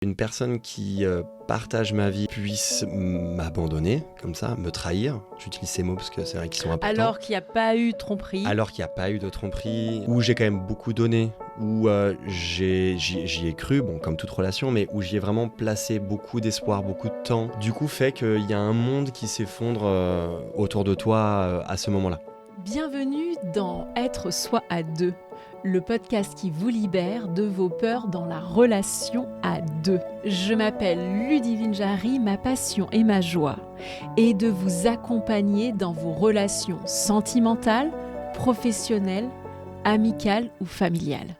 Une personne qui partage ma vie puisse m'abandonner, comme ça, me trahir. J'utilise ces mots parce que c'est vrai qu'ils sont importants. Alors qu'il n'y a pas eu de tromperie. Alors qu'il n'y a pas eu de tromperie, où j'ai quand même beaucoup donné, où j'y ai cru, bon, comme toute relation, mais où j'y ai vraiment placé beaucoup d'espoir, beaucoup de temps. Du coup, fait qu'il y a un monde qui s'effondre autour de toi à ce moment-là. Bienvenue dans Être soi à deux, le podcast qui vous libère de vos peurs dans la relation à deux. Je m'appelle Ludivine Jarry, ma passion et ma joie est de vous accompagner dans vos relations sentimentales, professionnelles, amicales ou familiales.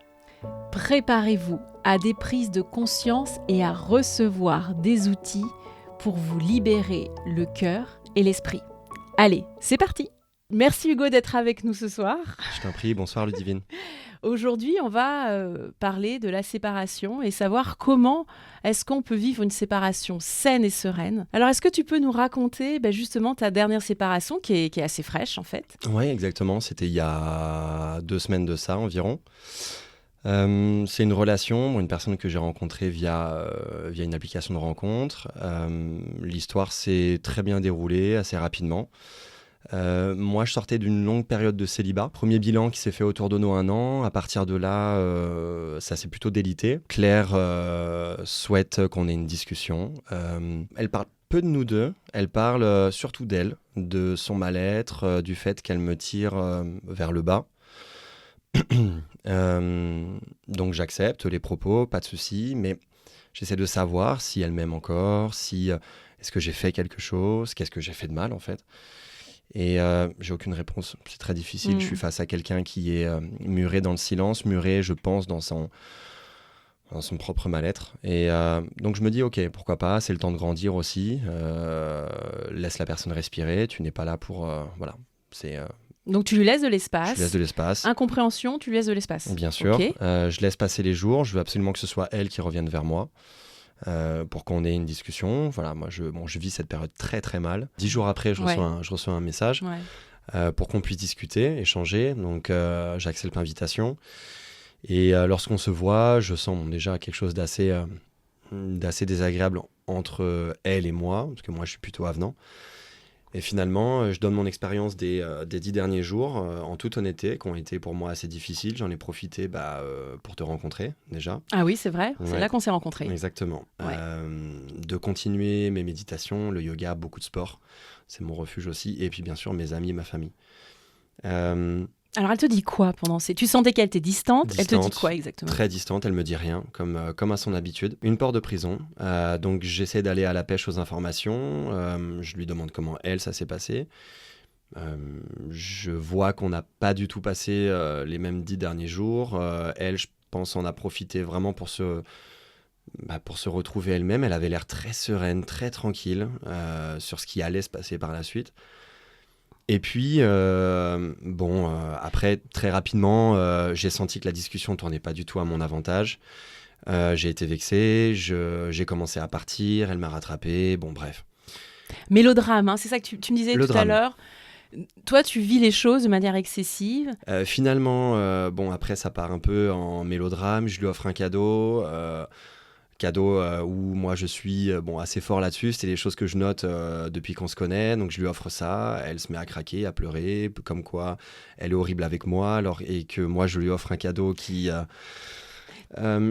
Préparez-vous à des prises de conscience et à recevoir des outils pour vous libérer le cœur et l'esprit. Allez, c'est parti! Merci Hugo d'être avec nous ce soir. Je t'en prie, bonsoir Ludivine. Aujourd'hui, on va parler de la séparation et savoir comment est-ce qu'on peut vivre une séparation saine et sereine. Alors, est-ce que tu peux nous raconter justement ta dernière séparation qui est assez fraîche en fait? Oui, exactement. C'était il y a 2 semaines de ça environ. C'est une relation, une personne que j'ai rencontrée via une application de rencontre. L'histoire s'est très bien déroulée, assez rapidement. Moi, je sortais d'une longue période de célibat. Premier bilan qui s'est fait autour de nos 1 an. À partir de là, ça s'est plutôt délité. Claire souhaite qu'on ait une discussion. Elle parle peu de nous deux. Elle parle surtout d'elle, de son mal-être, du fait qu'elle me tire vers le bas. Donc j'accepte les propos, pas de souci, mais j'essaie de savoir si elle m'aime encore, est-ce que j'ai fait quelque chose, qu'est-ce que j'ai fait de mal en fait. Et j'ai aucune réponse, c'est très difficile. Je suis face à quelqu'un qui est muré dans le silence, muré, je pense, dans son propre mal-être. Et donc je me dis, ok, pourquoi pas, c'est le temps de grandir aussi. Laisse la personne respirer, tu n'es pas là pour... voilà, c'est... Donc tu lui laisses de l'espace. Je lui laisse de l'espace. Incompréhension, tu lui laisses de l'espace. Bien sûr. Okay. Je laisse passer les jours, je veux absolument que ce soit elle qui revienne vers moi. Pour qu'on ait une discussion. Voilà, moi, je vis cette période très, très mal. 10 jours après, je reçois un message pour qu'on puisse discuter, échanger. Donc, j'accepte l'invitation. Et lorsqu'on se voit, je sens déjà quelque chose d'assez désagréable entre elle et moi, parce que moi, je suis plutôt avenant. Et finalement, je donne mon expérience des 10 derniers jours, en toute honnêteté, qui ont été pour moi assez difficiles. J'en ai profité pour te rencontrer, déjà. Ah oui, c'est vrai, c'est là qu'on s'est rencontrés. Exactement. Ouais. De continuer mes méditations, le yoga, beaucoup de sport. C'est mon refuge aussi. Et puis, bien sûr, mes amis et ma famille. Alors, elle te dit quoi pendant ces... Tu sentais qu'elle était distante. Elle te dit quoi exactement? Très distante, elle me dit rien, comme à son habitude. Une peur de prison, donc j'essaie d'aller à la pêche aux informations. Je lui demande comment ça s'est passé. Je vois qu'on n'a pas du tout passé les mêmes 10 derniers jours. Elle, je pense, en a profité vraiment pour se retrouver elle-même. Elle avait l'air très sereine, très tranquille sur ce qui allait se passer par la suite. Et puis, après, très rapidement, j'ai senti que la discussion ne tournait pas du tout à mon avantage. J'ai été vexé, j'ai commencé à partir, elle m'a rattrapé, bon bref. Mélodrame, hein, c'est ça que tu me disais tout à l'heure. Toi, tu vis les choses de manière excessive. Finalement, après, ça part un peu en mélodrame. Je lui offre un cadeau. Où moi je suis assez fort là-dessus, c'est des choses que je note depuis qu'on se connaît, donc je lui offre ça, elle se met à craquer, à pleurer, comme quoi elle est horrible avec moi, et que moi je lui offre un cadeau qui...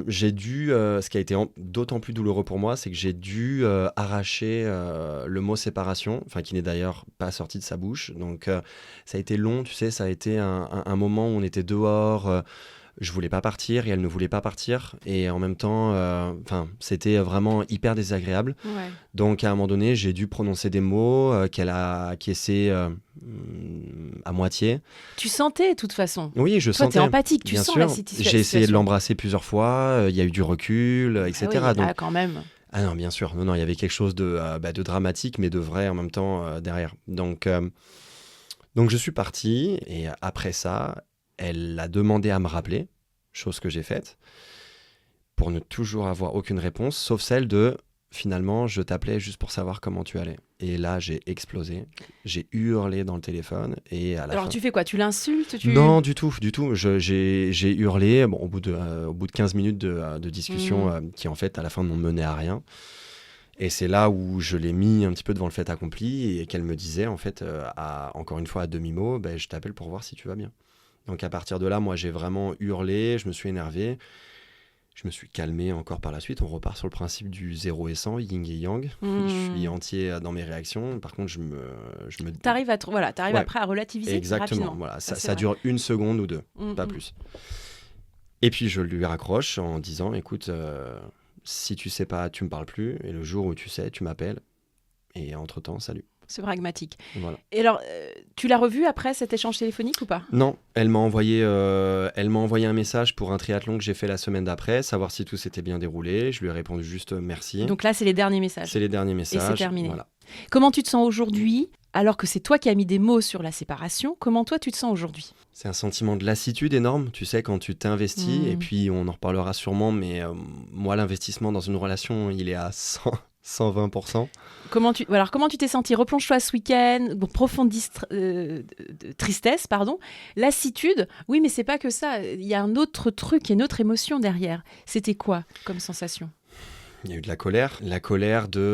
j'ai dû, ce qui a été d'autant plus douloureux pour moi, c'est que j'ai dû arracher le mot séparation, qui n'est d'ailleurs pas sorti de sa bouche, donc ça a été long, tu sais, ça a été un moment où on était dehors, je voulais pas partir et elle ne voulait pas partir. Et en même temps, c'était vraiment hyper désagréable. Ouais. Donc, à un moment donné, j'ai dû prononcer des mots qu'elle a acquiescé à moitié. Tu sentais, de toute façon. Oui, je sentais. Toi, t'es empathique, tu bien sens sûr. la situation. J'ai essayé de l'embrasser plusieurs fois. Il y a eu du recul, etc. Ah oui, donc, quand même. Ah non, bien sûr. Non, il y avait quelque chose de dramatique, mais de vrai en même temps derrière. Donc, je suis parti. Et après ça... Elle a demandé à me rappeler, chose que j'ai faite, pour ne toujours avoir aucune réponse, sauf celle de finalement, je t'appelais juste pour savoir comment tu allais. Et là, j'ai explosé. J'ai hurlé dans le téléphone. Et à la Alors fin... tu fais quoi? Tu l'insultes? Non, du tout, du tout. J'ai hurlé au bout de 15 minutes de discussion qui, en fait, à la fin, n'ont mené à rien. Et c'est là où je l'ai mis un petit peu devant le fait accompli et qu'elle me disait, en fait, encore une fois, à demi-mot, je t'appelle pour voir si tu vas bien. Donc, à partir de là, moi, j'ai vraiment hurlé, je me suis énervé. Je me suis calmé encore par la suite. On repart sur le principe du 0 et 100, yin et yang. Je suis entier dans mes réactions. Par contre, je me... T'arrives après à relativiser Exactement. rapidement. Voilà. Ça dure 1 seconde ou 2, pas plus. Et puis, je lui raccroche en disant, écoute, si tu sais pas, tu me parles plus. Et le jour où tu sais, tu m'appelles. Et entre-temps, salut. C'est pragmatique. Voilà. Et alors, tu l'as revu après cet échange téléphonique ou pas? Non, elle m'a envoyé un message pour un triathlon que j'ai fait la semaine d'après, savoir si tout s'était bien déroulé. Je lui ai répondu juste merci. Donc là, c'est les derniers messages. C'est les derniers messages. Et c'est terminé. Voilà. Comment tu te sens aujourd'hui, alors que c'est toi qui as mis des mots sur la séparation? Comment toi, tu te sens aujourd'hui? C'est un sentiment de lassitude énorme, tu sais, quand tu t'investis. Et puis, on en reparlera sûrement, mais moi, l'investissement dans une relation, il est à 120%. Comment tu t'es senti? Replonge-toi ce week-end, profonde tristesse, lassitude. Oui, mais c'est pas que ça. Il y a un autre truc et une autre émotion derrière. C'était quoi comme sensation? Il y a eu de la colère de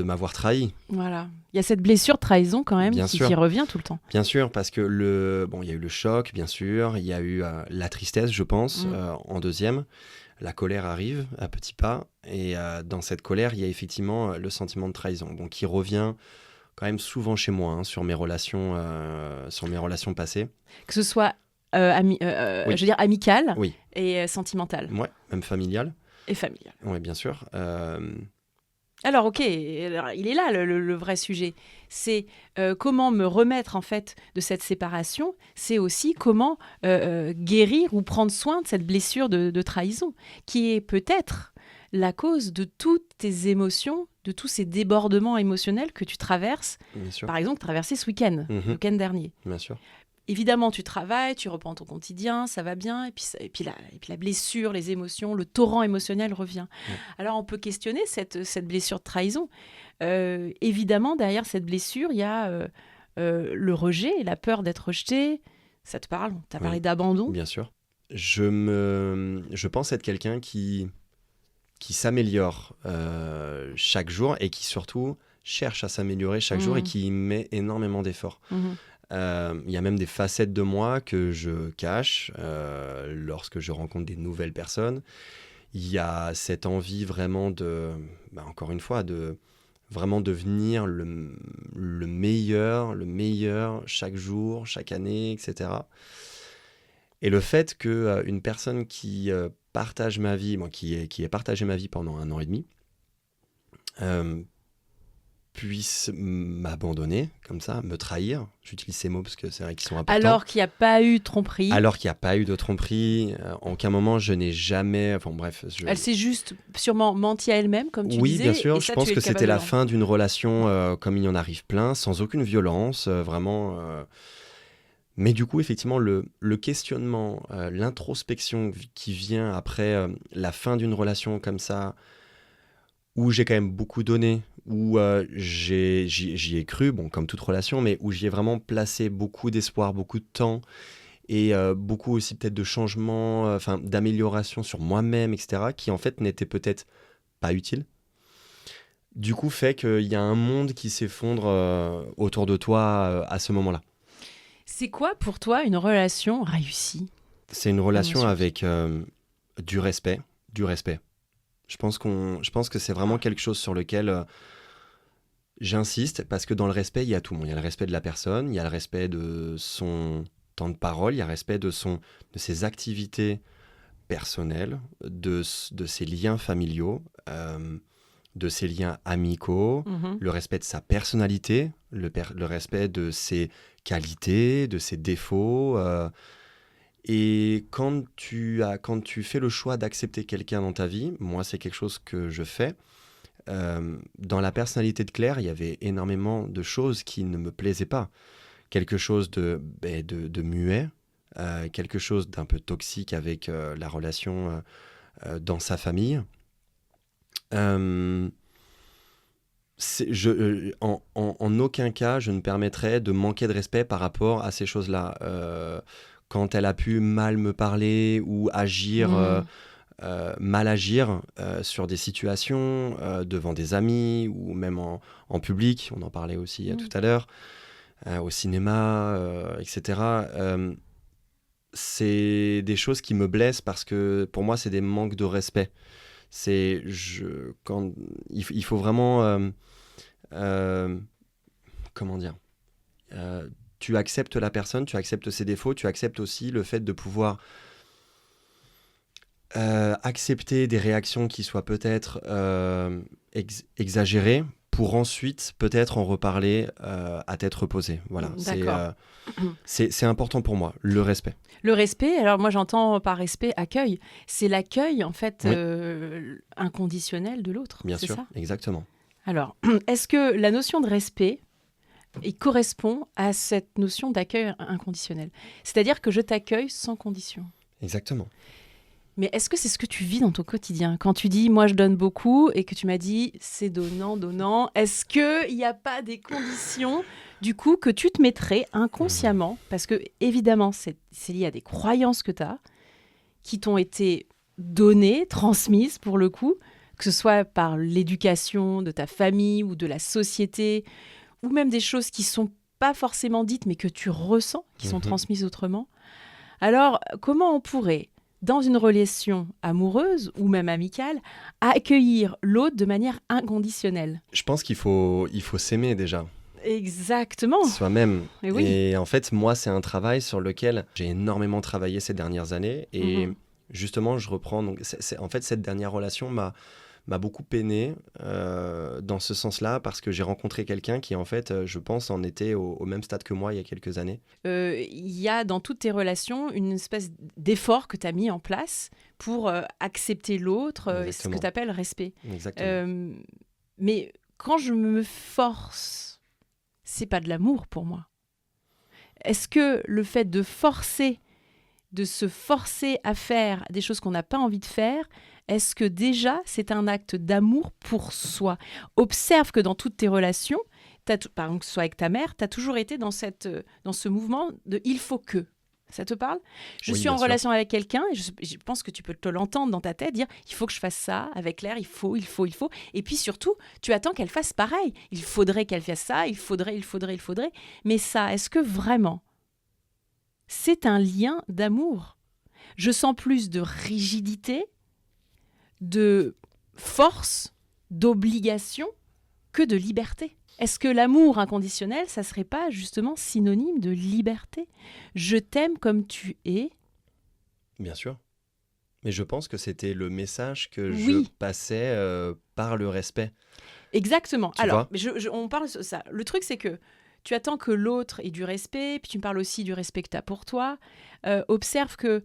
m'avoir trahi. Voilà. Il y a cette blessure de trahison quand même qui revient tout le temps. Bien sûr, parce que il y a eu le choc, bien sûr. Il y a eu la tristesse, je pense, en deuxième. La colère arrive à petits pas. Et dans cette colère, il y a effectivement le sentiment de trahison, qui revient quand même souvent chez moi, sur mes relations passées. Que ce soit je veux dire amicale et sentimentale. Ouais, même familiale. Et familiale. Oui, bien sûr. Alors, ok, il est là le vrai sujet. C'est comment me remettre en fait de cette séparation. C'est aussi comment guérir ou prendre soin de cette blessure de trahison, qui est peut-être la cause de toutes tes émotions, de tous ces débordements émotionnels que tu traverses. Par exemple, traversé ce week-end, le week-end dernier. Bien sûr. Évidemment, tu travailles, tu reprends ton quotidien, ça va bien, et puis la blessure, les émotions, le torrent émotionnel revient. Ouais. Alors, on peut questionner cette blessure de trahison. Évidemment, derrière cette blessure, il y a le rejet, la peur d'être rejeté. Ça te parle? Tu as parlé d'abandon? Bien sûr. Je pense être quelqu'un qui s'améliore chaque jour et qui surtout cherche à s'améliorer chaque jour et qui met énormément d'efforts. Il y a même des facettes de moi que je cache lorsque je rencontre des nouvelles personnes. Il y a cette envie vraiment encore une fois, de vraiment devenir le meilleur chaque jour, chaque année, etc. Et le fait qu'une personne qui partage ma vie, qui ait partagé ma vie pendant 1 an et demi, puisse m'abandonner, comme ça, me trahir. J'utilise ces mots parce que c'est vrai qu'ils sont importants. Alors qu'il n'y a pas eu de tromperie. Alors qu'il n'y a pas eu de tromperie. En aucun moment, je n'ai jamais... Enfin bref. Elle s'est juste sûrement menti à elle-même, comme tu disais. Oui, bien sûr. Je pense que c'était la fin d'une relation comme il y en arrive plein, sans aucune violence, vraiment... Mais du coup, effectivement, le questionnement, l'introspection qui vient après la fin d'une relation comme ça, où j'ai quand même beaucoup donné, où j'y ai cru, comme toute relation, mais où j'y ai vraiment placé beaucoup d'espoir, beaucoup de temps, et beaucoup aussi peut-être de changements, d'amélioration sur moi-même, etc., qui en fait n'étaient peut-être pas utiles. Du coup, fait qu'il y a un monde qui s'effondre autour de toi à ce moment-là. C'est quoi pour toi une relation réussie? C'est une relation avec du respect. Je pense que c'est vraiment quelque chose sur lequel j'insiste, parce que dans le respect, il y a tout. Il y a le respect de la personne, il y a le respect de son temps de parole, il y a le respect de ses activités personnelles, de ses liens familiaux, de ses liens amicaux, le respect de sa personnalité, le respect de ses qualités, de ses défauts. Et quand tu fais le choix d'accepter quelqu'un dans ta vie, moi c'est quelque chose que je fais, dans la personnalité de Claire, il y avait énormément de choses qui ne me plaisaient pas. Quelque chose de muet, quelque chose d'un peu toxique avec la relation dans sa famille. En aucun cas, je ne permettrais de manquer de respect par rapport à ces choses-là. Quand elle a pu mal me parler ou agir, mal agir sur des situations, devant des amis ou même en public, on en parlait aussi tout à l'heure, au cinéma, etc. C'est des choses qui me blessent parce que pour moi, c'est des manques de respect. Il faut vraiment... comment dire, tu acceptes la personne, tu acceptes ses défauts, tu acceptes aussi le fait de pouvoir accepter des réactions qui soient peut-être exagérées pour ensuite peut-être en reparler à tête reposée. Voilà, D'accord. C'est important pour moi, le respect. Le respect, alors moi j'entends par respect accueil. C'est l'accueil en fait Oui. inconditionnel de l'autre. Bien c'est sûr, ça. exactement. Alors, est-ce que la notion de respect correspond à cette notion d'accueil inconditionnel? C'est-à-dire que je t'accueille sans condition. Exactement. Mais est-ce que c'est ce que tu vis dans ton quotidien? Quand tu dis « moi je donne beaucoup » et que tu m'as dit « c'est donnant, donnant », est-ce qu'il n'y a pas des conditions du coup que tu te mettrais inconsciemment? Parce que évidemment, c'est lié à des croyances que tu as, qui t'ont été données, transmises pour le coup, que ce soit par l'éducation de ta famille ou de la société, ou même des choses qui ne sont pas forcément dites mais que tu ressens, qui sont transmises autrement. Alors, comment on pourrait, dans une relation amoureuse ou même amicale, accueillir l'autre de manière inconditionnelle? Je pense qu'il faut s'aimer déjà. Exactement. Soi-même. Et oui. Et en fait, moi, c'est un travail sur lequel j'ai énormément travaillé ces dernières années. Et justement, je reprends. Donc, en fait, cette dernière relation m'a beaucoup peiné dans ce sens-là parce que j'ai rencontré quelqu'un qui, en fait, je pense, en était au même stade que moi il y a quelques années. Il y a dans toutes tes relations une espèce d'effort que tu as mis en place pour accepter l'autre, ce que tu appelles respect. Exactement. Mais quand je me force, c'est pas de l'amour pour moi. Est-ce que le fait de se forcer à faire des choses qu'on n'a pas envie de faire, est-ce que déjà c'est un acte d'amour pour soi? Observe que dans toutes tes relations, par exemple que ce soit avec ta mère, tu as toujours été dans ce mouvement de « il faut que ». Ça te parle? Je suis en relation avec quelqu'un et je pense que tu peux te l'entendre dans ta tête dire « il faut que je fasse ça avec Claire, il faut ». Et puis surtout, tu attends qu'elle fasse pareil. Il faudrait qu'elle fasse ça, il faudrait. Mais ça, est-ce que vraiment c'est un lien d'amour? Je sens plus de rigidité, de force, d'obligation que de liberté. Est-ce que l'amour inconditionnel, ça serait pas justement synonyme de liberté? Je t'aime comme tu es. Bien sûr. Mais je pense que c'était le message que je passais par le respect. Exactement. Tu Alors, vois on parle de ça. Le truc, c'est que tu attends que l'autre ait du respect, puis tu me parles aussi du respect que tu as pour toi. Observe que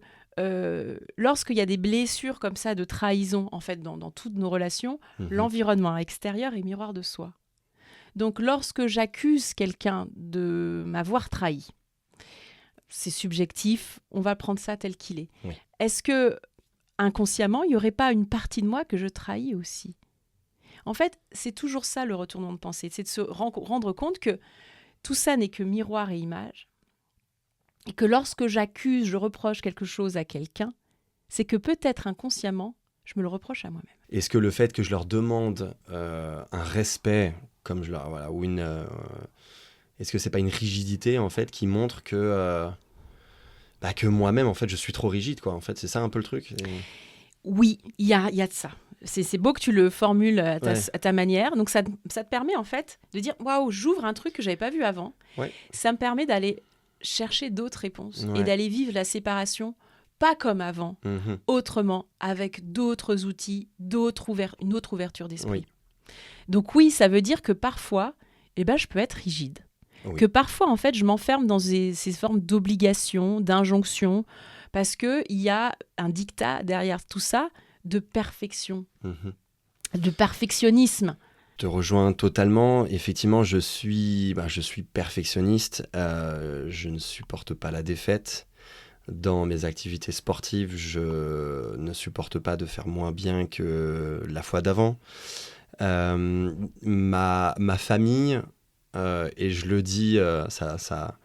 lorsqu'il y a des blessures comme ça de trahison, en fait, dans toutes nos relations, l'environnement extérieur est miroir de soi. Donc, lorsque j'accuse quelqu'un de m'avoir trahi, c'est subjectif, on va prendre ça tel qu'il est. Oui. Est-ce que, inconsciemment, il n'y aurait pas une partie de moi que je trahis aussi? En fait, c'est toujours ça le retournement de pensée, c'est de se rendre compte que tout ça n'est que miroir et image, et que lorsque j'accuse, je reproche quelque chose à quelqu'un, c'est que peut-être inconsciemment, je me le reproche à moi-même. Est-ce que le fait que je leur demande un respect, comme je leur, voilà, ou est-ce que c'est pas une rigidité en fait qui montre que que moi-même en fait je suis trop rigide quoi. En fait, c'est ça un peu le truc. Oui, il y a de ça. C'est beau que tu le formules à ta manière. Donc, ça te permet, en fait, de dire « Waouh, j'ouvre un truc que je n'avais pas vu avant. Ouais. » Ça me permet d'aller chercher d'autres réponses et d'aller vivre la séparation, pas comme avant, autrement, avec d'autres outils, une autre ouverture d'esprit. Oui. Donc oui, ça veut dire que parfois, je peux être rigide. Oui. Que parfois, en fait, je m'enferme dans ces formes d'obligation, d'injonction, parce qu'il y a un diktat derrière tout ça, de perfection, de perfectionnisme. Je te rejoins totalement. Effectivement, je suis perfectionniste. Je ne supporte pas la défaite. Dans mes activités sportives, je ne supporte pas de faire moins bien que la fois d'avant. Ma famille, et je le dis, ça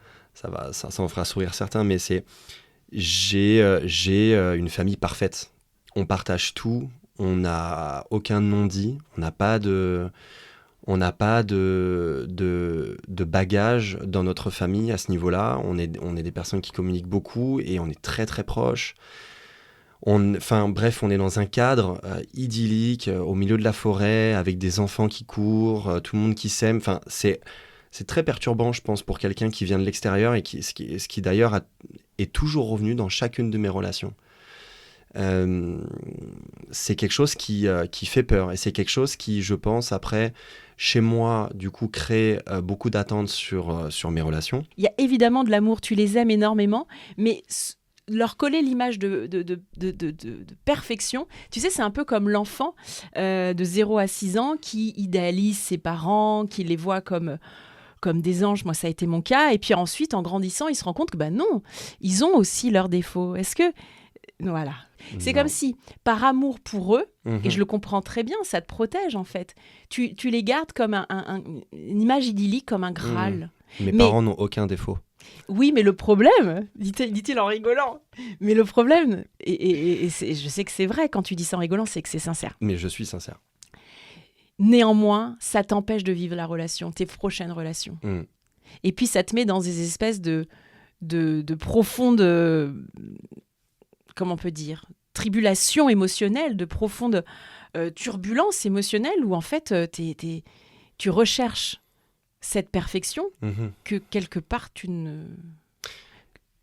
en fera sourire certains, mais j'ai une famille parfaite. On partage tout, on n'a aucun non-dit, on n'a pas de bagages dans notre famille à ce niveau-là. On est des personnes qui communiquent beaucoup et on est très très proches. Enfin bref, on est dans un cadre idyllique, au milieu de la forêt, avec des enfants qui courent, tout le monde qui s'aime. Enfin, c'est très perturbant, je pense, pour quelqu'un qui vient de l'extérieur et ce qui d'ailleurs est toujours revenu dans chacune de mes relations. C'est quelque chose qui fait peur et c'est quelque chose qui, je pense, après, chez moi, du coup, crée beaucoup d'attentes sur mes relations. Il y a évidemment de l'amour, tu les aimes énormément, mais leur coller l'image de perfection, tu sais, c'est un peu comme l'enfant de 0 à 6 ans qui idéalise ses parents, qui les voit comme des anges. Moi, ça a été mon cas. Et puis ensuite, en grandissant, il se rend compte que non, ils ont aussi leurs défauts. Est-ce que... Voilà. C'est comme si, par amour pour eux, et je le comprends très bien, ça te protège en fait. Tu les gardes comme une image idyllique, comme un Graal. Mes parents n'ont aucun défaut. Oui, mais le problème, dit-il en rigolant, mais le problème, et je sais que c'est vrai, quand tu dis ça en rigolant, c'est que c'est sincère. Mais je suis sincère. Néanmoins, ça t'empêche de vivre la relation, tes prochaines relations. Et puis, ça te met dans des espèces de profondes... comment on peut dire, tribulation émotionnelle, de profonde turbulence émotionnelle où en fait tu recherches cette perfection que quelque part que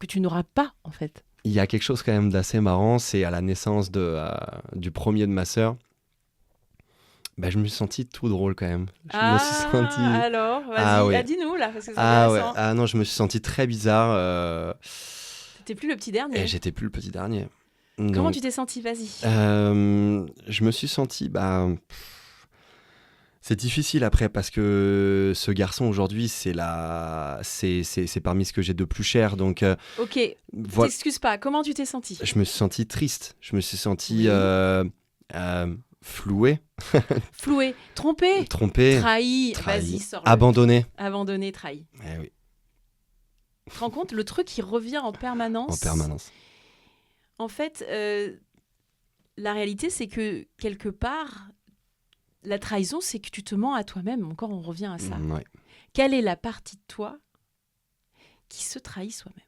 tu n'auras pas en fait. Il y a quelque chose quand même d'assez marrant, c'est à la naissance du premier de ma sœur. Je me suis senti tout drôle quand même. Alors, vas-y, dis-nous là, parce que c'est intéressant. Ah non, je me suis senti très bizarre. T'étais plus le petit dernier. Et j'étais plus le petit dernier. Comment tu t'es senti? Vas-y. Je me suis senti... c'est difficile après parce que ce garçon aujourd'hui, c'est parmi ce que j'ai de plus cher. Donc, ok, t'excuses pas. Comment tu t'es senti? Je me suis senti triste. Je me suis senti floué. Floué, trompé, trahi. Vas-y, sors-le. Abandonné, trahi. Eh oui. Tu te rends compte, le truc qui revient en permanence. En fait, la réalité, c'est que quelque part, la trahison, c'est que tu te mens à toi-même. Encore, on revient à ça. Ouais. Quelle est la partie de toi qui se trahit soi-même?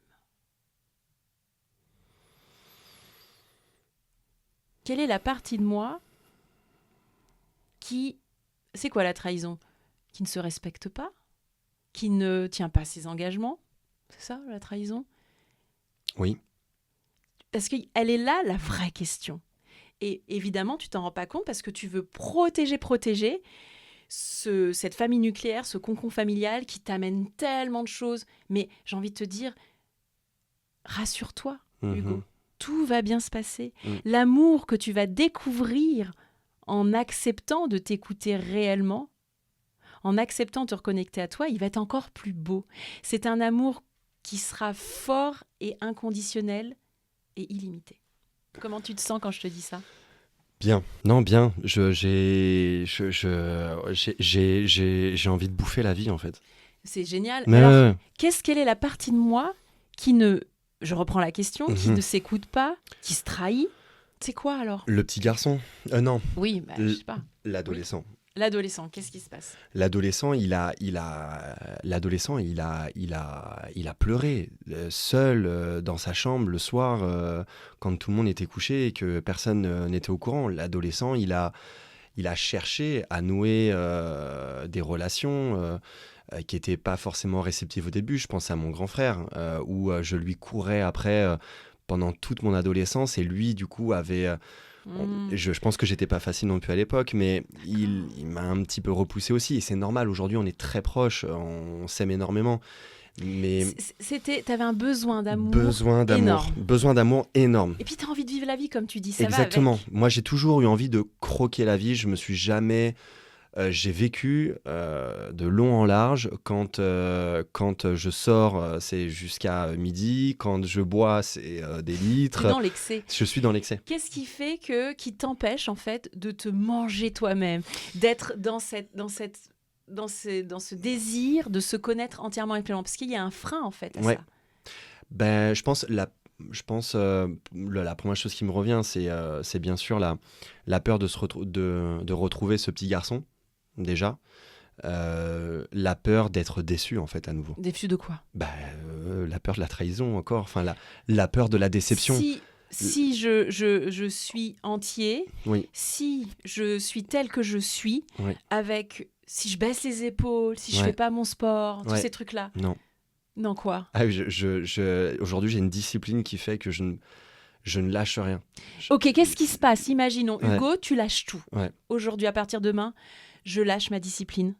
Quelle est la partie de moi qui... C'est quoi la trahison? Qui ne se respecte pas? Qui ne tient pas ses engagements? C'est ça, la trahison? Oui. Parce qu'elle est là, la vraie question. Et évidemment, tu t'en rends pas compte parce que tu veux protéger cette famille nucléaire, ce cocon familial qui t'amène tellement de choses. Mais j'ai envie de te dire, rassure-toi, Hugo. Tout va bien se passer. L'amour que tu vas découvrir en acceptant de t'écouter réellement, en acceptant de te reconnecter à toi, il va être encore plus beau. C'est un amour qui sera fort et inconditionnel et illimité. Comment tu te sens quand je te dis ça? Bien. Non, bien. J'ai envie de bouffer la vie, en fait. C'est génial. Mais alors, quelle est la partie de moi qui ne... Je reprends la question, qui ne s'écoute pas, qui se trahit? C'est quoi, alors? Le petit garçon. Non. Oui, je sais pas. L'adolescent. Oui. L'adolescent, qu'est-ce qui se passe? L'adolescent, il a pleuré seul dans sa chambre le soir quand tout le monde était couché et que personne n'était au courant. L'adolescent, il a cherché à nouer des relations qui n'étaient pas forcément réceptives au début. Je pense à mon grand frère où je lui courais après pendant toute mon adolescence et lui, du coup, avait... Je pense que j'étais pas facile non plus à l'époque, mais il m'a un petit peu repoussé aussi. Et c'est normal, aujourd'hui on est très proches, on s'aime énormément. Mais t'avais un besoin d'amour énorme. Et puis t'as envie de vivre la vie comme tu dis, ça Exactement. va avec. Moi j'ai toujours eu envie de croquer la vie, je me suis jamais J'ai vécu de long en large. Quand je sors, c'est jusqu'à midi. Quand je bois, c'est des litres. C'est dans l'excès. Je suis dans l'excès. Qu'est-ce qui t'empêche en fait de te manger toi-même, d'être dans ce désir de se connaître entièrement et pleinement? Parce qu'il y a un frein en fait à Ouais. ça. Ben, je pense la première chose qui me revient, c'est bien sûr la peur de retrouver ce petit garçon, déjà. La peur d'être déçu, en fait, à nouveau. Déçu de quoi? La peur de la trahison, encore. Enfin, la peur de la déception. Si je suis entier, Oui. si je suis tel que je suis, Oui. si je baisse les épaules, si je Ouais. fais pas mon sport, tous Ouais. ces trucs-là. Non. Non, quoi? Ah, aujourd'hui, j'ai une discipline qui fait que je ne lâche rien. Ok, qu'est-ce qui se passe? Imaginons, Ouais. Hugo, tu lâches tout. Ouais. Aujourd'hui, à partir de demain, je lâche ma discipline.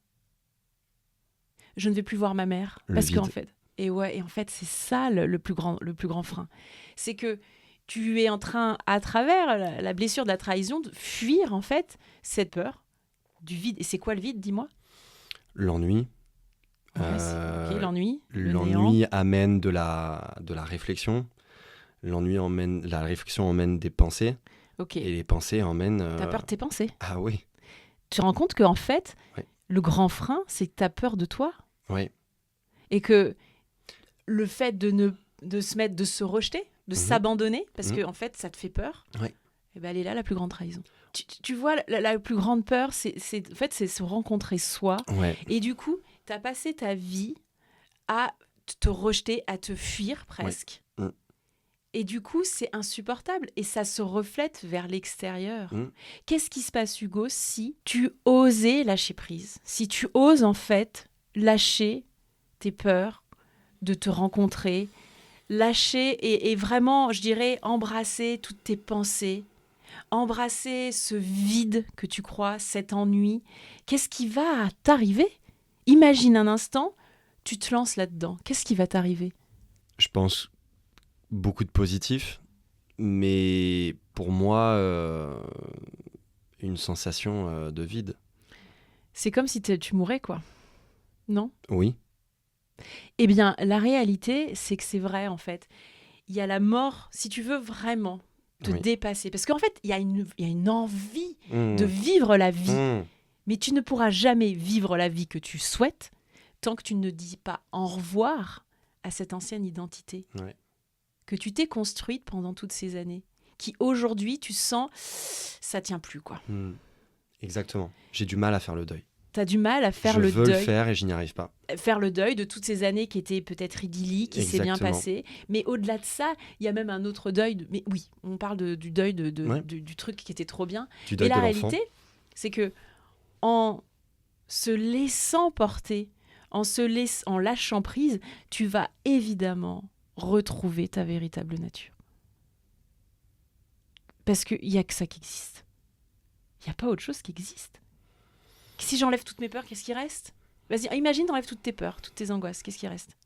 Je ne vais plus voir ma mère. Le Parce vide. qu'en fait, et en fait, c'est ça le plus grand frein. C'est que tu es en train, à travers la blessure de la trahison, de fuir en fait cette peur du vide. Et c'est quoi le vide, dis-moi? L'ennui. Ok, l'ennui. Le néant. L'ennui amène de la réflexion. La réflexion emmène des pensées. Ok. Et les pensées emmènent... T'as peur de tes pensées. Ah oui. Tu te rends compte qu'en fait, Ouais. le grand frein, c'est que t'as peur de toi. Oui. Et que le fait de se rejeter, de s'abandonner, parce que en fait, ça te fait peur, Ouais. et ben elle est là, la plus grande trahison. Tu vois, la plus grande peur, c'est se rencontrer soi. Ouais. Et du coup, tu as passé ta vie à te rejeter, à te fuir presque. Ouais. Et du coup, c'est insupportable et ça se reflète vers l'extérieur. Qu'est-ce qui se passe, Hugo, si tu osais lâcher prise? Si tu oses en fait lâcher tes peurs de te rencontrer, lâcher et vraiment, je dirais, embrasser toutes tes pensées, embrasser ce vide que tu crois, cet ennui. Qu'est-ce qui va t'arriver? Imagine un instant, tu te lances là-dedans. Qu'est-ce qui va t'arriver? Je pense beaucoup de positif, mais pour moi, une sensation de vide. C'est comme si tu mourais, quoi. Non? Oui. Eh bien, la réalité, c'est que c'est vrai, en fait. Il y a la mort, si tu veux vraiment te dépasser. Parce qu'en fait, il y a une envie de vivre la vie. Mais tu ne pourras jamais vivre la vie que tu souhaites tant que tu ne dis pas au revoir à cette ancienne identité que tu t'es construite pendant toutes ces années. Qui aujourd'hui, tu sens, ça tient plus, quoi. Exactement. J'ai du mal à faire le deuil. T'as du mal à faire le deuil. Je veux le faire et je n'y arrive pas. Faire le deuil de toutes ces années qui étaient peut-être idylliques, qui s'est bien passé. Mais au-delà de ça, il y a même un autre deuil. Mais oui, on parle du deuil du truc qui était trop bien. Du deuil et la de l'enfant. réalité, c'est que en se laissant porter, en lâchant prise, tu vas évidemment retrouver ta véritable nature. Parce qu'il n'y a que ça qui existe. Il n'y a pas autre chose qui existe. Si j'enlève toutes mes peurs, qu'est-ce qui reste? Vas-y, imagine, t'enlèves toutes tes peurs, toutes tes angoisses. Qu'est-ce qui reste?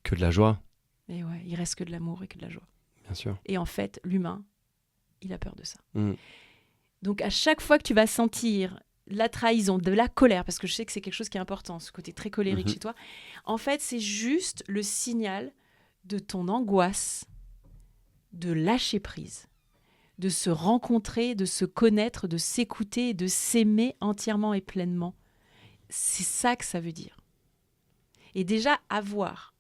Que de la joie. Et ouais, il reste que de l'amour et que de la joie. Bien sûr. Et en fait, l'humain, il a peur de ça. Donc, à chaque fois que tu vas sentir la trahison, de la colère, parce que je sais que c'est quelque chose qui est important, ce côté très colérique chez toi, en fait, c'est juste le signal de ton angoisse de lâcher prise, de se rencontrer, de se connaître, de s'écouter et de s'aimer entièrement et pleinement. C'est ça que ça veut dire. Et déjà, avoir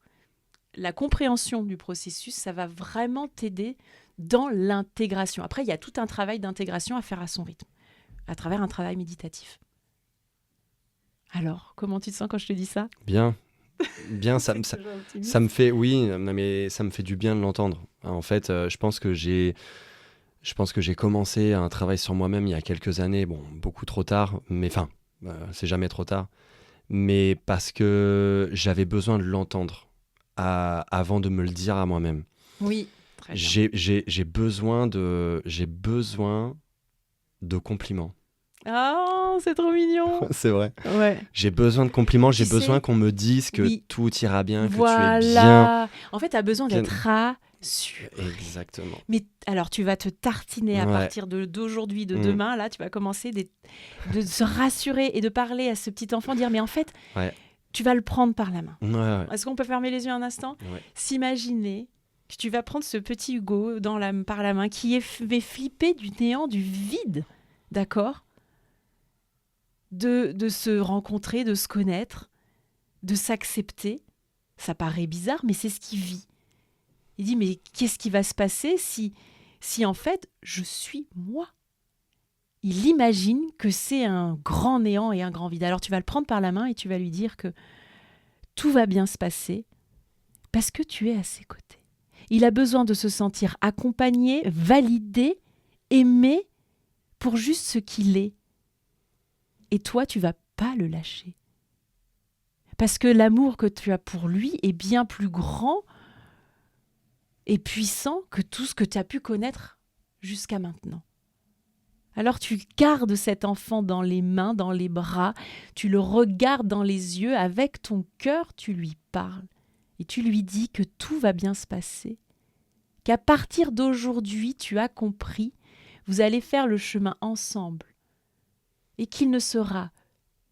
la compréhension du processus, ça va vraiment t'aider dans l'intégration. Après, il y a tout un travail d'intégration à faire à son rythme, à travers un travail méditatif. Alors, comment tu te sens quand je te dis ça? Bien. Bien, ça me fait, mais ça me fait du bien de l'entendre. En fait, je pense que j'ai commencé un travail sur moi-même il y a quelques années, bon, beaucoup trop tard, mais enfin, c'est jamais trop tard, mais parce que j'avais besoin de l'entendre avant de me le dire à moi-même. Oui, très bien. J'ai besoin de compliments. Oh, c'est trop mignon. C'est vrai. Ouais. J'ai besoin de compliments, j'ai besoin qu'on me dise que tout ira bien, voilà. que tu es bien. En fait, tu as besoin d'être sûr. Exactement. Mais alors, tu vas te tartiner à Ouais. partir d'aujourd'hui, de demain. Là, tu vas commencer de se rassurer et de parler à ce petit enfant, dire, mais en fait, Ouais. tu vas le prendre par la main. Ouais. Est-ce qu'on peut fermer les yeux un instant ? Ouais. S'imaginer que tu vas prendre ce petit Hugo par la main qui est flippé du néant, du vide, d'accord ? De se rencontrer, de se connaître, de s'accepter. Ça paraît bizarre, mais c'est ce qu'il vit. Il dit, mais qu'est-ce qui va se passer si en fait, je suis moi ? Il imagine que c'est un grand néant et un grand vide. Alors tu vas le prendre par la main et tu vas lui dire que tout va bien se passer parce que tu es à ses côtés. Il a besoin de se sentir accompagné, validé, aimé pour juste ce qu'il est. Et toi, tu vas pas le lâcher. Parce que l'amour que tu as pour lui est bien plus grand et puissant que tout ce que tu as pu connaître jusqu'à maintenant. Alors tu gardes cet enfant dans les mains, dans les bras, tu le regardes dans les yeux, avec ton cœur, tu lui parles et tu lui dis que tout va bien se passer, qu'à partir d'aujourd'hui, tu as compris, vous allez faire le chemin ensemble et qu'il ne sera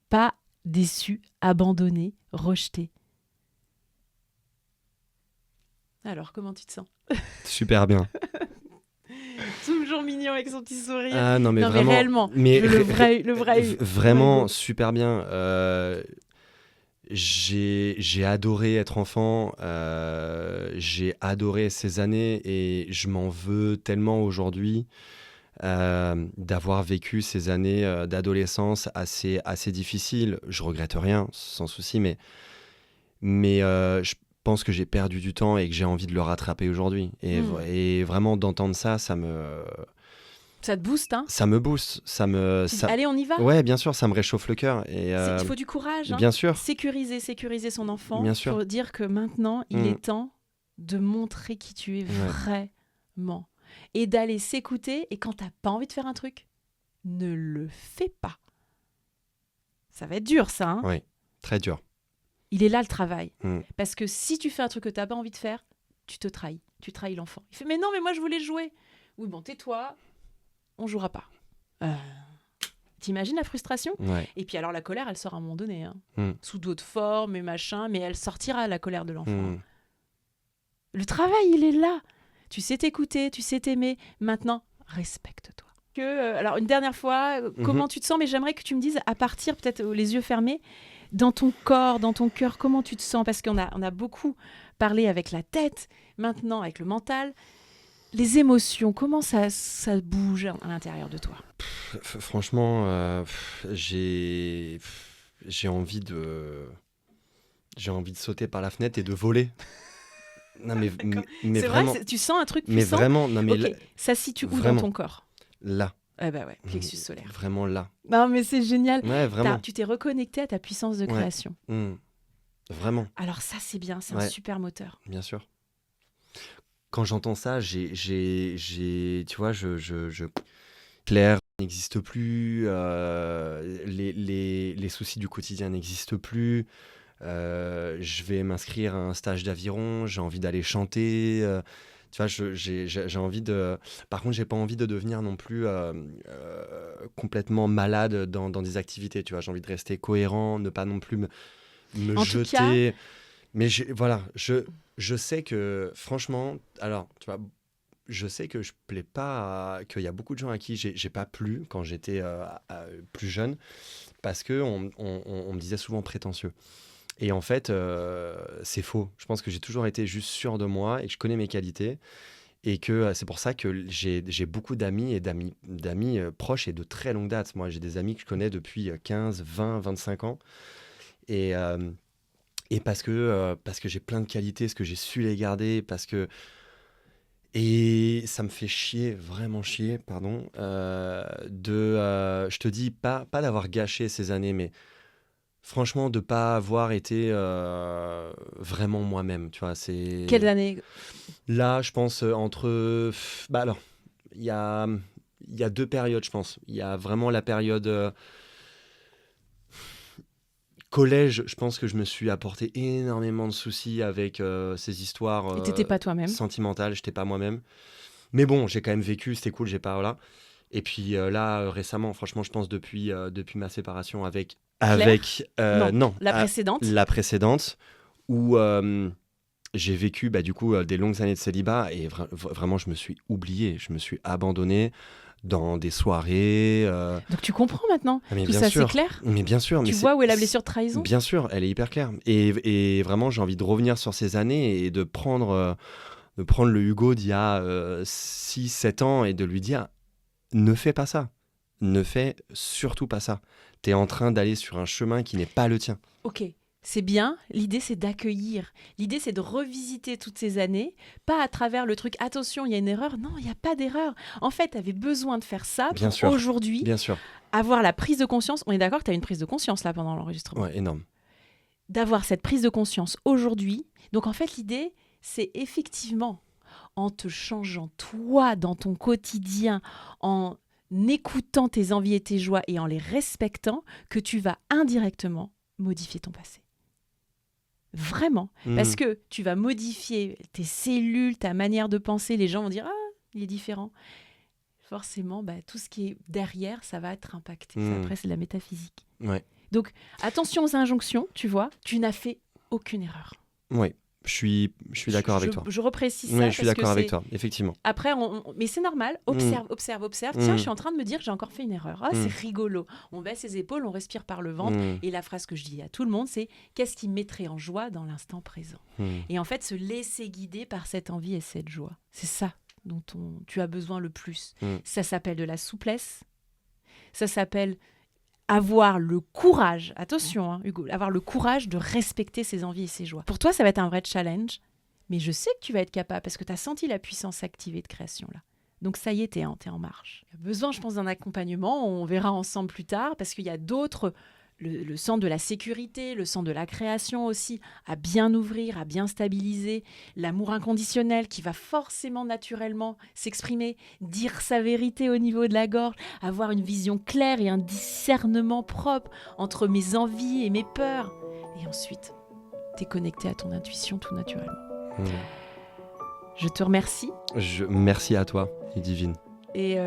pas déçu, abandonné, rejeté. Alors, comment tu te sens ? Super bien. Toujours mignon avec son petit sourire. Ah non, mais non, vraiment. mais réellement, le vrai. Vraiment super bien. J'ai adoré être enfant. J'ai adoré ces années et je m'en veux tellement aujourd'hui d'avoir vécu ces années d'adolescence assez difficiles. Je regrette rien, sans souci, mais je pense que j'ai perdu du temps et que j'ai envie de le rattraper aujourd'hui. Et vraiment d'entendre ça, ça me te booste, hein ? Ça me booste, Allez, on y va ? Ouais, bien sûr, ça me réchauffe le cœur. Il faut du courage. Hein ? Bien sûr. Sécuriser son enfant Bien sûr. pour dire que maintenant, il est temps de montrer qui tu es vraiment. Et d'aller s'écouter. Et quand t'as pas envie de faire un truc, ne le fais pas. Ça va être dur, ça. Hein ? Oui, très dur. Il est là le travail. Parce que si tu fais un truc que t'as pas envie de faire, tu te trahis. Tu trahis l'enfant. Il fait, mais non, mais moi je voulais jouer. Oui, bon, tais-toi. On jouera pas. T'imagines la frustration ? Et puis alors la colère, elle sort à un moment donné, hein. Sous d'autres formes et machin, mais elle sortira, la colère de l'enfant. Le travail, il est là. Tu sais t'écouter, tu sais t'aimer. Maintenant, respecte-toi. Alors une dernière fois, comment tu te sens ? Mais j'aimerais que tu me dises, à partir peut-être les yeux fermés, dans ton corps, dans ton cœur, comment tu te sens ? Parce qu'on a beaucoup parlé avec la tête, maintenant avec le mental. Les émotions, comment ça bouge à l'intérieur de toi ? Franchement, j'ai envie de sauter par la fenêtre et de voler. Non mais c'est vraiment, vrai, tu sens un truc puissant. Mais vraiment, non mais okay. Ça se situe où vraiment, dans ton corps ? Là. Eh ben ouais, plexus solaire. Vraiment là. Non mais c'est génial. Ouais, vraiment. Tu t'es reconnecté à ta puissance de création. Vraiment. Alors ça c'est bien, c'est un super moteur. Bien sûr. Quand j'entends ça, tu vois, Claire n'existe plus, les soucis du quotidien n'existent plus. Je vais m'inscrire à un stage d'aviron, j'ai envie d'aller chanter. Tu vois, j'ai envie de. Par contre, j'ai pas envie de devenir non plus complètement malade dans des activités. Tu vois, j'ai envie de rester cohérent, ne pas non plus me jeter. Tout cas... Mais voilà, je sais que, franchement, alors, tu vois, je sais que je plais pas, qu'il y a beaucoup de gens à qui j'ai pas plu quand j'étais plus jeune, parce qu'on me disait souvent prétentieux. Et en fait, c'est faux. Je pense que j'ai toujours été juste sûr de moi et que je connais mes qualités. Et que c'est pour ça que j'ai beaucoup d'amis et d'amis proches et de très longue date. Moi, j'ai des amis que je connais depuis 15, 20, 25 ans. Et parce que j'ai plein de qualités, parce que j'ai su les garder, Et ça me fait chier, vraiment chier, pardon, je te dis, pas d'avoir gâché ces années, mais franchement, de ne pas avoir été vraiment moi-même, tu vois, c'est... Quelles années ? Là, je pense, entre... Bah alors, il y a 2 périodes, je pense. Il y a vraiment la période... Collège, je pense que je me suis apporté énormément de soucis avec ces histoires Et t'étais pas toi-même. sentimentales. J'étais pas moi-même. Mais bon, j'ai quand même vécu, c'était cool, j'ai pas... Voilà. Et puis là, récemment, franchement, je pense depuis ma séparation avec... Non, la précédente. La précédente, où j'ai vécu du coup des longues années de célibat et vraiment, je me suis oublié, je me suis abandonné dans des soirées. Donc tu comprends maintenant. Mais Tout bien ça, sûr. c'est clair. Mais bien sûr. Tu mais vois où est la blessure de trahison? Bien sûr, elle est hyper claire. Et vraiment, j'ai envie de revenir sur ces années et de prendre le Hugo d'il y a 6-7 ans et de lui dire, ne fais pas ça. Ne fais surtout pas ça. Tu es en train d'aller sur un chemin qui n'est pas le tien. Ok, c'est bien. L'idée, c'est d'accueillir. L'idée, c'est de revisiter toutes ces années, pas à travers le truc, attention, il y a une erreur. Non, il n'y a pas d'erreur. En fait, tu avais besoin de faire ça Bien pour sûr. aujourd'hui Bien sûr. avoir la prise de conscience. On est d'accord que tu as une prise de conscience là pendant l'enregistrement. Ouais, énorme. D'avoir cette prise de conscience aujourd'hui. Donc en fait, l'idée, c'est effectivement en te changeant toi dans ton quotidien, en écoutant tes envies et tes joies et en les respectant, que tu vas indirectement modifier ton passé. Vraiment. Parce que tu vas modifier tes cellules, ta manière de penser. Les gens vont dire « Ah, il est différent ». Forcément, tout ce qui est derrière, ça va être impacté. Ça, après, c'est de la métaphysique. Ouais. Donc, attention aux injonctions, tu vois. Tu n'as fait aucune erreur. Oui, je suis d'accord avec toi. Je reprécise ça. Oui, je suis d'accord avec toi, effectivement. Après, mais c'est normal. Observe. Tiens, je suis en train de me dire que j'ai encore fait une erreur. Ah, c'est rigolo. On baisse les épaules, on respire par le ventre. Et la phrase que je dis à tout le monde, c'est « Qu'est-ce qui me mettrait en joie dans l'instant présent ?» Et en fait, se laisser guider par cette envie et cette joie. C'est ça dont tu as besoin le plus. Ça s'appelle de la souplesse. Ça s'appelle avoir le courage, attention Hugo, avoir le courage de respecter ses envies et ses joies. Pour toi, ça va être un vrai challenge, mais je sais que tu vas être capable parce que tu as senti la puissance activée de création là. Donc ça y est, t'es en marche. Il y a besoin, je pense, d'un accompagnement, on verra ensemble plus tard, parce qu'il y a d'autres... Le centre de la sécurité, le centre de la création aussi, à bien ouvrir, à bien stabiliser, l'amour inconditionnel qui va forcément naturellement s'exprimer, dire sa vérité au niveau de la gorge, avoir une vision claire et un discernement propre entre mes envies et mes peurs. Et ensuite, t'es connecté à ton intuition tout naturellement. Je te remercie. Merci à toi, Ludivine. Et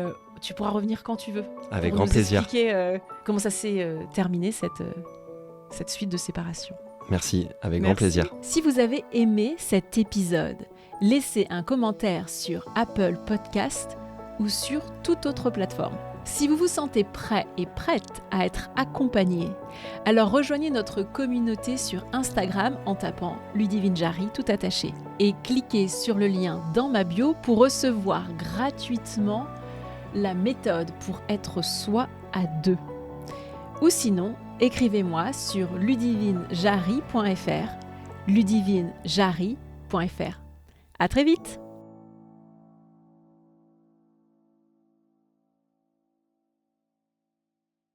tu pourras revenir quand tu veux. Avec grand plaisir. Pour nous expliquer comment ça s'est terminé, cette suite de séparation. Merci, avec grand plaisir. Si vous avez aimé cet épisode, laissez un commentaire sur Apple Podcast ou sur toute autre plateforme. Si vous vous sentez prêt et prête à être accompagné, alors rejoignez notre communauté sur Instagram en tapant Ludivine Jarry tout attaché et cliquez sur le lien dans ma bio pour recevoir gratuitement la méthode pour être soi à deux. Ou sinon, écrivez-moi sur ludivinejarry.fr, ludivinejarry.fr. À très vite!